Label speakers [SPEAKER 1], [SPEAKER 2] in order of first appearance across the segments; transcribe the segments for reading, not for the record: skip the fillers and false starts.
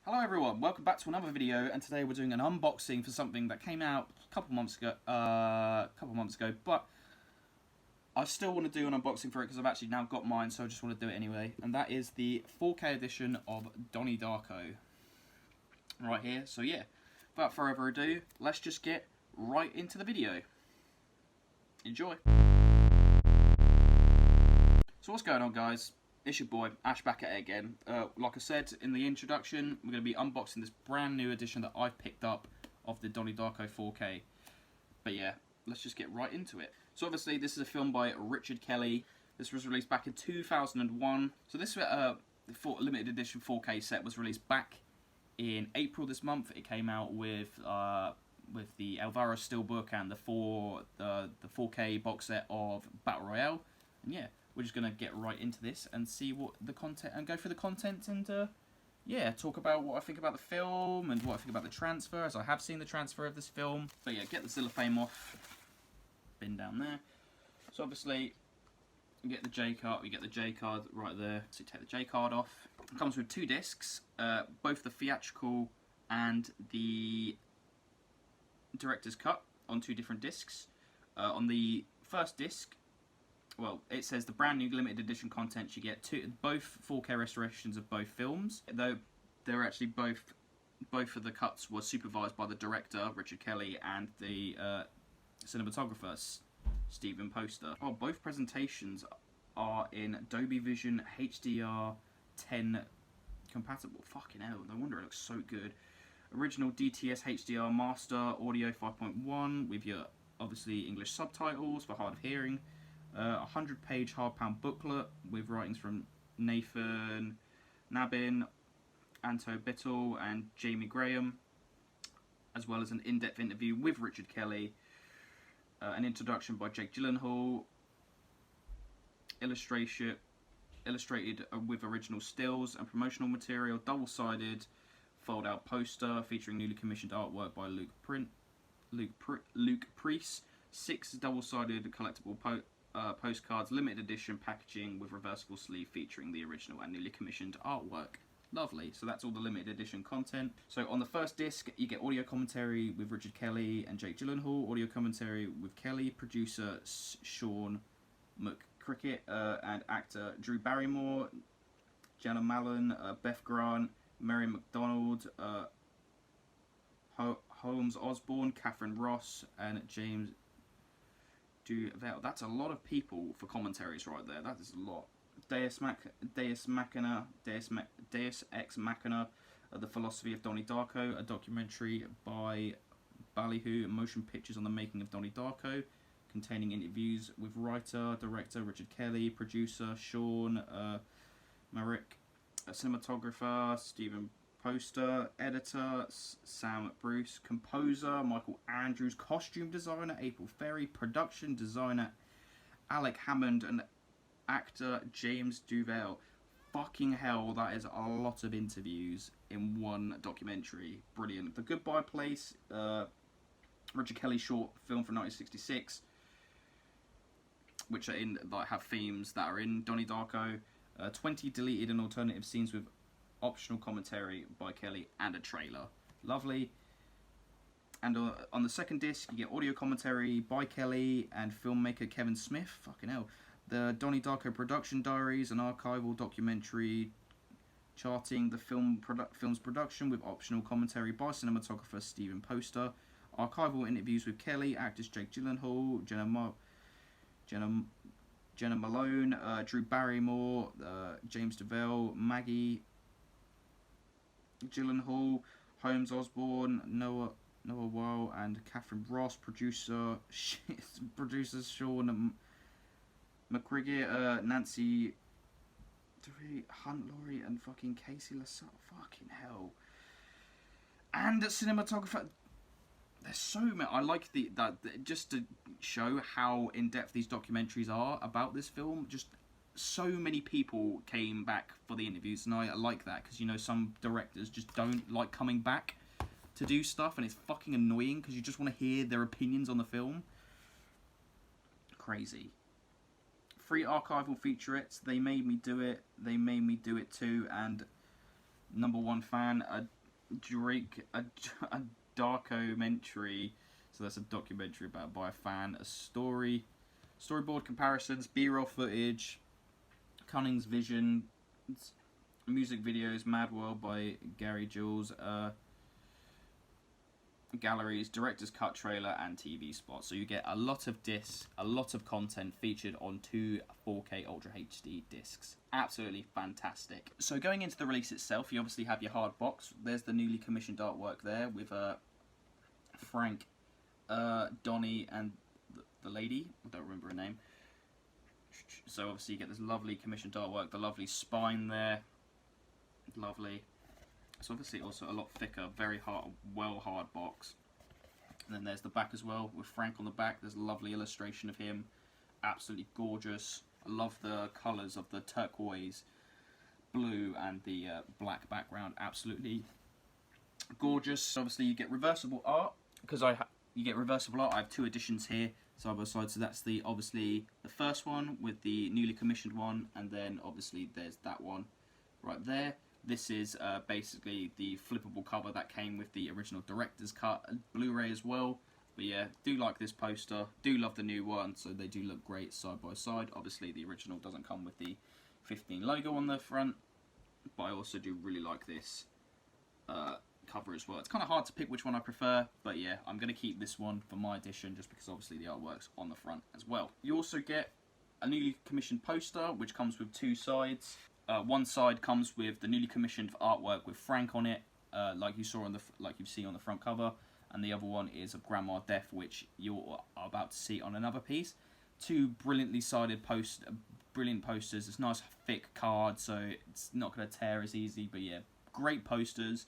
[SPEAKER 1] Hello everyone, welcome back to another video, and today we're doing an unboxing for something that came out a couple months ago, but I still want to do an unboxing for it because I've actually now got mine, so I just want to do it anyway, and that is the 4K edition of Donnie Darko, right here. So yeah, without further ado, let's just get right into the video. Enjoy! So what's going on, guys? It's your boy, Ash, back at it again. Like I said in the introduction, we're going to be unboxing this brand new edition that I've picked up of the Donnie Darko 4K. But yeah, let's just get right into it. So obviously this is a film by Richard Kelly. This was released back in 2001. So this limited edition 4K set was released back in April this month. It came out with the Alvaro Steelbook and the 4K box set of Battle Royale. And yeah, we're just going to get right into this and see what the content, and go through the content, and yeah, talk about what I think about the film and what I think about the transfer, as I have seen the transfer of this film. But yeah, get the cellophane off, bin down there. So obviously, you get the J card right there. So you take the J card off. It comes with two discs, both the theatrical and the director's cut on two different discs. On the first disc, well, it says the brand new limited edition content. You get both 4K restorations of both films, though they're actually both of the cuts were supervised by the director Richard Kelly and the cinematographer Stephen Poster. Oh, both presentations are in Dolby Vision HDR10 compatible. Fucking hell, no wonder it looks so good. Original DTS HDR Master Audio 5.1 with your obviously English subtitles for hard of hearing. 100-page hardbound booklet with writings from Nathan Nabin, Anto Bittel, and Jamie Graham, as well as an in-depth interview with Richard Kelly, an introduction by Jake Gyllenhaal, illustrated with original stills and promotional material, double-sided fold-out poster featuring newly commissioned artwork by Luke Priest, 6 double-sided collectible postcards, limited edition packaging with reversible sleeve featuring the original and newly commissioned artwork. Lovely. So that's all the limited edition content. So on the first disc, you get audio commentary with Richard Kelly and Jake Gyllenhaal, audio commentary with Kelly, producer Sean McCricket, and actor Drew Barrymore, Jenna Mallon, Beth Grant, Mary McDonald, Holmes Osborne, Catherine Ross, and James Duval. That's a lot of people for commentaries right there. That is a lot. Deus Ex Machina, The Philosophy of Donnie Darko, a documentary by Ballyhoo Motion Pictures on the making of Donnie Darko, containing interviews with writer, director Richard Kelly, producer Sean Merrick, cinematographer Stephen Poster, editor Sam Bruce, composer Michael Andrews, costume designer April Ferry, production designer Alec Hammond, and actor James Duval. Fucking hell, that is a lot of interviews in one documentary. Brilliant. The Goodbye Place, Richard Kelly short film from 1966, which are have themes that are in Donnie Darko. 20 deleted and alternative scenes with optional commentary by Kelly and a trailer. Lovely. And on the second disc, you get audio commentary by Kelly and filmmaker Kevin Smith. Fucking hell. The Donnie Darko production diaries, an archival documentary charting the film's production with optional commentary by cinematographer Stephen Poster. Archival interviews with Kelly, actors Jake Gyllenhaal, Jenna Malone, Drew Barrymore, James Duval, Maggie Gyllenhaal, Holmes Osborne, Noah Weil, and Catherine Ross. Producers Sean McCricket, Nancy Hunt Laurie, and fucking Casey LaSalle. Fucking hell. And cinematographer. There's so many. I like just to show how in depth these documentaries are about this film. Just so many people came back for the interviews, and I like that because, you know, some directors just don't like coming back to do stuff, and it's fucking annoying because you just want to hear their opinions on the film. Crazy. 3 archival featurettes. They Made Me Do It, They Made Me Do It Too, and #1 fan, a Darkomentary. So that's a documentary by a fan. A storyboard comparisons, B-roll footage, Cunning's vision, music videos, Mad World by Gary Jules, galleries, director's cut trailer, and TV spots. So you get a lot of discs, a lot of content featured on 2 4K Ultra HD discs. Absolutely fantastic. So going into the release itself, you obviously have your hard box. There's the newly commissioned artwork there with Frank, Donnie, and the lady. I don't remember her name. So obviously you get this lovely commissioned artwork, the lovely spine there. Lovely. It's obviously also a lot thicker, very hard box. And then there's the back as well, with Frank on the back. There's a lovely illustration of him. Absolutely gorgeous. I love the colours of the turquoise, blue, and the black background. Absolutely gorgeous. Obviously you get reversible art, because you get reversible art. I have 2 editions here, side by side. So that's obviously the first one with the newly commissioned one, and then obviously there's that one right there. This is basically the flippable cover that came with the original director's cut Blu-ray as well. But yeah, do like this poster. Do love the new one, so they do look great side by side. Obviously the original doesn't come with the 15 logo on the front, but I also do really like this cover as well. It's kind of hard to pick which one I prefer, but yeah, I'm going to keep this one for my edition just because obviously the artwork's on the front as well. You also get a newly commissioned poster, which comes with 2 sides. One side comes with the newly commissioned artwork with Frank on it, like you see on the front cover, and the other one is of Grandma Death, which you are about to see on another piece. 2 brilliantly sided brilliant posters. It's nice thick card, so it's not going to tear as easy. But yeah, great posters,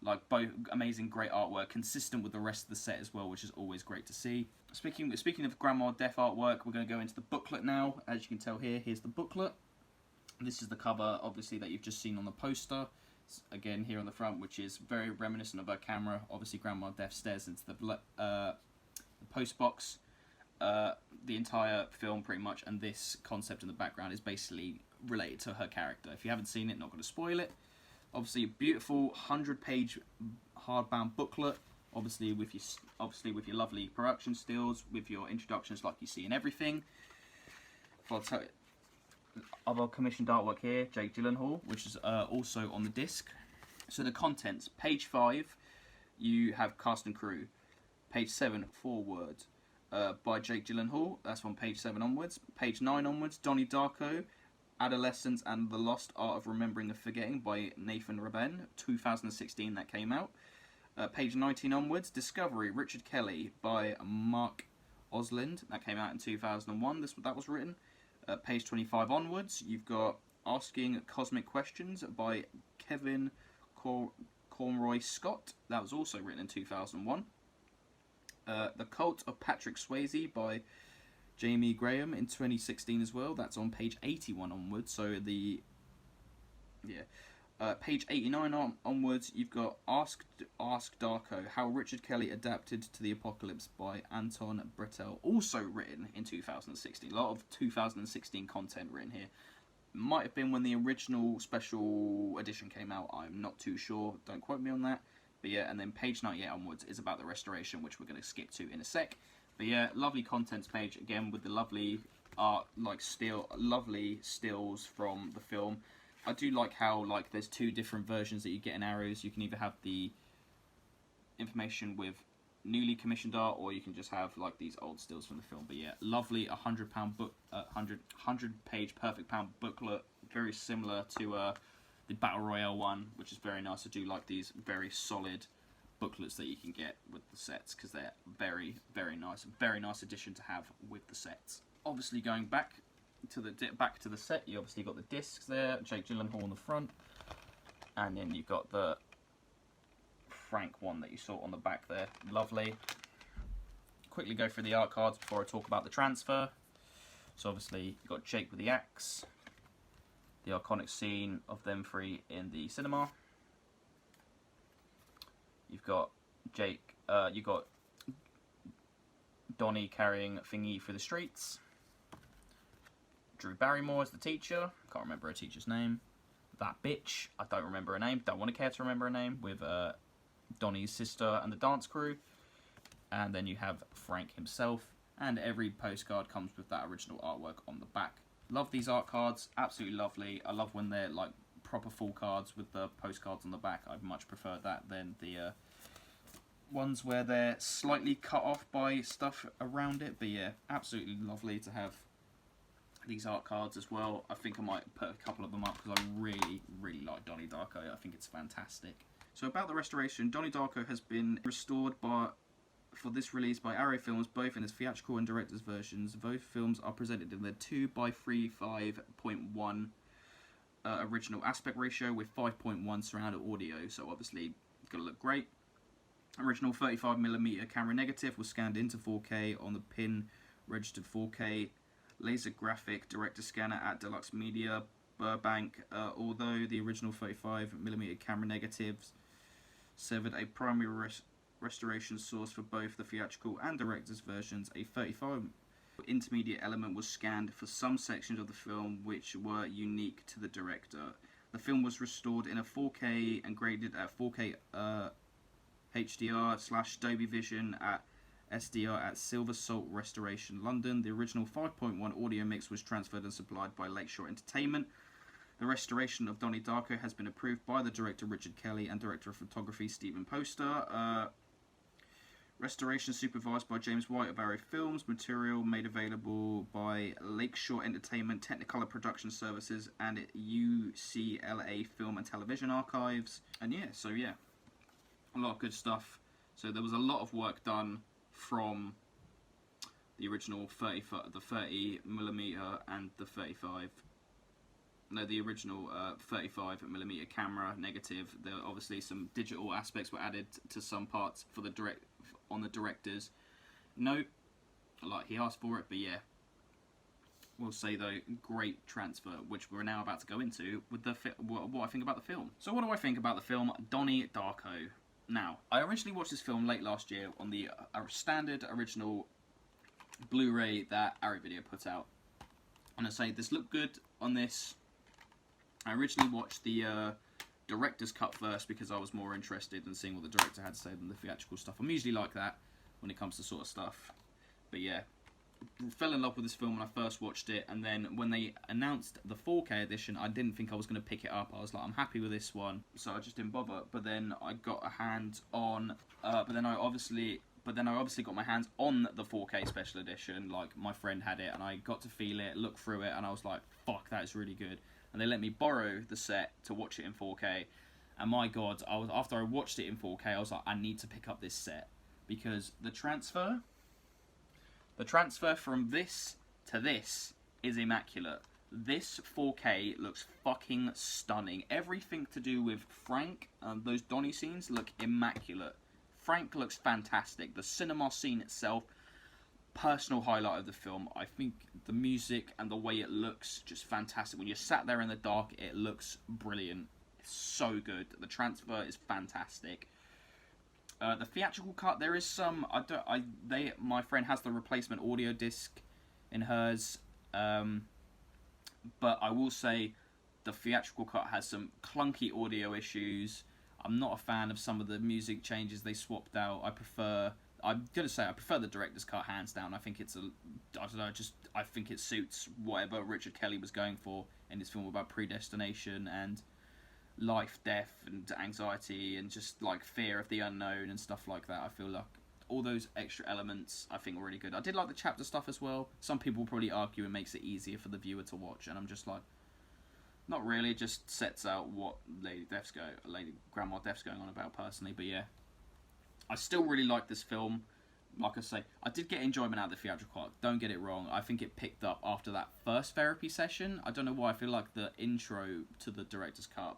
[SPEAKER 1] like both amazing, great artwork, consistent with the rest of the set as well, which is always great to see. Speaking of Grandma Death artwork, we're going to go into the booklet now. As you can tell here, here's the booklet. This is the cover, obviously, that you've just seen on the poster. Again, here on the front, which is very reminiscent of her camera. Obviously, Grandma Death stares into the post box. The entire film, pretty much, and this concept in the background is basically related to her character. If you haven't seen it, not going to spoil it. Obviously, a beautiful 100-page hardbound booklet. Obviously, with your lovely production stills, with your introductions like you see in everything. Other commissioned artwork here, Jake Gyllenhaal, which is also on the disc. So the contents, page 5, you have cast and crew. Page 7, foreword by Jake Gyllenhaal. That's from page 7 onwards. Page 9 onwards, Donnie Darko, Adolescence and the Lost Art of Remembering and Forgetting by Nathan Rabin, 2016 that came out. Page 19 onwards, Discovery, Richard Kelly by Mark Oslind, that came out in 2001, that was written. Page 25 onwards, you've got Asking Cosmic Questions by Kevin Conroy Scott. That was also written in 2001. The Cult of Patrick Swayze by Jamie Graham in 2016 as well. That's on page 81 onwards. So page 89 onwards, you've got Ask Darko, How Richard Kelly Adapted to the Apocalypse by Anton Bretel, also written in 2016. A lot of 2016 content written here. Might have been when the original special edition came out, I'm not too sure, don't quote me on that. But yeah, and then page 98 onwards is about the restoration, which we're going to skip to in a sec. But yeah, lovely contents page, again, with the lovely art, lovely stills from the film. I do like how there's 2 different versions that you get in Arrows. You can either have the information with newly commissioned art, or you can just have these old stills from the film. But yeah, lovely 100-pound book, 100-page perfect pound booklet, very similar to the Battle Royale one, which is very nice. I do like these very solid booklets that you can get with the sets, because they're very, very nice. Very nice addition to have with the sets. Obviously, going back to the set, you obviously got the discs there, Jake Gyllenhaal on the front, and then you've got the Frank one that you saw on the back there. Lovely. Quickly go through the art cards before I talk about the transfer. So obviously you've got Jake with the axe, the iconic scene of them 3 in the cinema. You've got you've got Donnie carrying Thingy through the streets. Drew Barrymore as the teacher. Can't remember her teacher's name. that bitch, I don't remember her name, don't want to care to remember her name, with Donnie's sister and the dance crew. And then you have Frank himself, and every postcard comes with that original artwork on the back. Love these art cards, absolutely lovely. I love when they're like proper full cards with the postcards on the back. I'd much prefer that than the ones where they're slightly cut off by stuff around it. But yeah, absolutely lovely to have these art cards as well. I think I might put a couple of them up because I really, really like Donnie Darko. I think it's fantastic. So about the restoration, Donnie Darko has been restored for this release by Arrow Films, both in its theatrical and director's versions. Both films are presented in their 2:35.1 original aspect ratio with 5.1 surround audio, so obviously it's going to look great. Original 35mm camera negative was scanned into 4K on the pin registered 4K laser graphic director scanner at Deluxe Media Burbank. Although the original 35mm camera negatives served a primary restoration source for both the theatrical and director's versions, a 35 intermediate element was scanned for some sections of the film which were unique to the director. The film was restored in a 4K and graded at 4K HDR / Dolby Vision at SDR at Silver Salt Restoration London. The original 5.1 audio mix was transferred and supplied by Lakeshore Entertainment. The restoration of Donnie Darko has been approved by the director Richard Kelly and director of photography Stephen Poster. Restoration supervised by James White of Arrow Films. Material made available by Lakeshore Entertainment, Technicolor Production Services, and UCLA Film and Television Archives. And yeah, so yeah, a lot of good stuff. So there was a lot of work done from the original 30mm and the 35. No, the original 35mm camera negative. There were obviously some digital aspects were added to some parts for the on the director's note, like he asked for it. But yeah, we'll say though, great transfer, which we're now about to go into with the what I think about the film. So what do I think about the film Donnie Darko? Now, I originally watched this film late last year on the standard original Blu-ray that Arrow Video put out, and I say this looked good on this. I originally watched the director's cut first because I was more interested in seeing what the director had to say than the theatrical stuff. I'm usually like that when it comes to sort of stuff. But yeah, fell in love with this film when I first watched it, and then when they announced the 4K edition, I didn't think I was going to pick it up. I was like, I'm happy with this one, so I just didn't bother. But then I got a hand on, but then I obviously got my hands on the 4K special edition. Like, my friend had it, and I got to feel it, look through it, and I was like, fuck, that is really good. And they let me borrow the set to watch it in 4K. And my God, after I watched it in 4K, I was like, I need to pick up this set. Because the transfer from this to this is immaculate. This 4K looks fucking stunning. Everything to do with Frank and those Donnie scenes look immaculate. Frank looks fantastic. The cinema scene itself, personal highlight of the film. I think the music and the way it looks, just fantastic. When you're sat there in the dark, it looks brilliant. It's so good. The transfer is fantastic. The theatrical cut, there is some. My friend has the replacement audio disc in hers, but I will say the theatrical cut has some clunky audio issues. I'm not a fan of some of the music changes they swapped out. I prefer the director's cut hands down. I think I think it suits whatever Richard Kelly was going for in his film about predestination and life, death, and anxiety, and just like fear of the unknown and stuff like that. I feel like all those extra elements I think were really good. I did like the chapter stuff as well. Some people will probably argue it makes it easier for the viewer to watch, and I'm just like, not really. It just sets out what Grandma Death's going on about personally. But yeah, I still really like this film. Like I say, I did get enjoyment out of the theatrical cut. Don't get it wrong. I think it picked up after that first therapy session. I don't know why. I feel like the intro to the director's cut,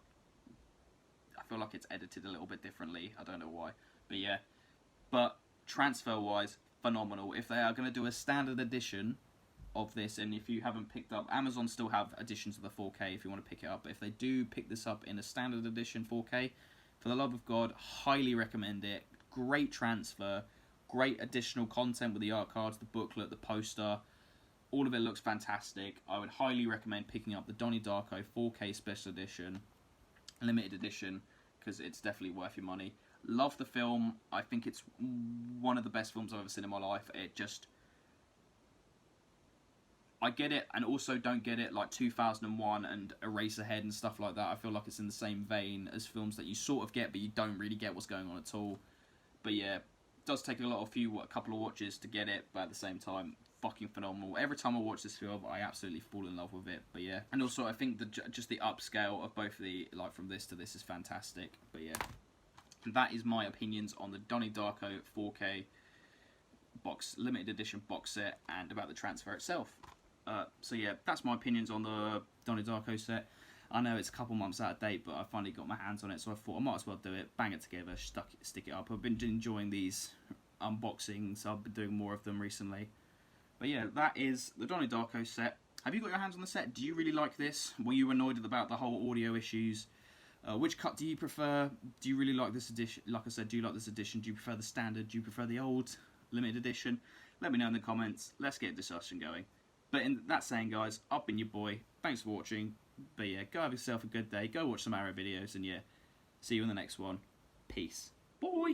[SPEAKER 1] I feel like it's edited a little bit differently. I don't know why. But yeah. But transfer-wise, phenomenal. If they are going to do a standard edition of this, and if you haven't picked up, Amazon still have editions of the 4K if you want to pick it up. But if they do pick this up in a standard edition 4K, for the love of God, highly recommend it. Great transfer. Great additional content with the art cards, the booklet, the poster. All of it looks fantastic. I would highly recommend picking up the Donnie Darko 4K Special Edition, Limited Edition, because it's definitely worth your money. Love the film. I think it's one of the best films I've ever seen in my life. I get it, and also don't get it, like 2001 and Eraserhead and stuff like that. I feel like it's in the same vein as films that you sort of get, but you don't really get what's going on at all. But yeah, it does take a couple of watches to get it, but at the same time, fucking phenomenal. Every time I watch this film, I absolutely fall in love with it. But yeah, and also I think just the upscale of both the, like, from this to this is fantastic. But yeah, that is my opinions on the Donnie Darko 4K limited edition box set and about the transfer itself. So yeah, that's my opinions on the Donnie Darko set. I know it's a couple months out of date, but I finally got my hands on it, so I thought I might as well do it, bang it together, stick it up. I've been enjoying these unboxings. I've been doing more of them recently. But yeah, that is the Donnie Darko set. Have you got your hands on the set? Do you really like this? Were you annoyed about the whole audio issues? Which cut do you prefer? Do you really like this edition? Like I said, do you like this edition? Do you prefer the standard? Do you prefer the old limited edition? Let me know in the comments. Let's get a discussion going. But in that saying, guys, I've been your boy. Thanks for watching. But yeah, go have yourself a good day. Go watch some Arrow videos, and yeah, see you in the next one. Peace. Bye.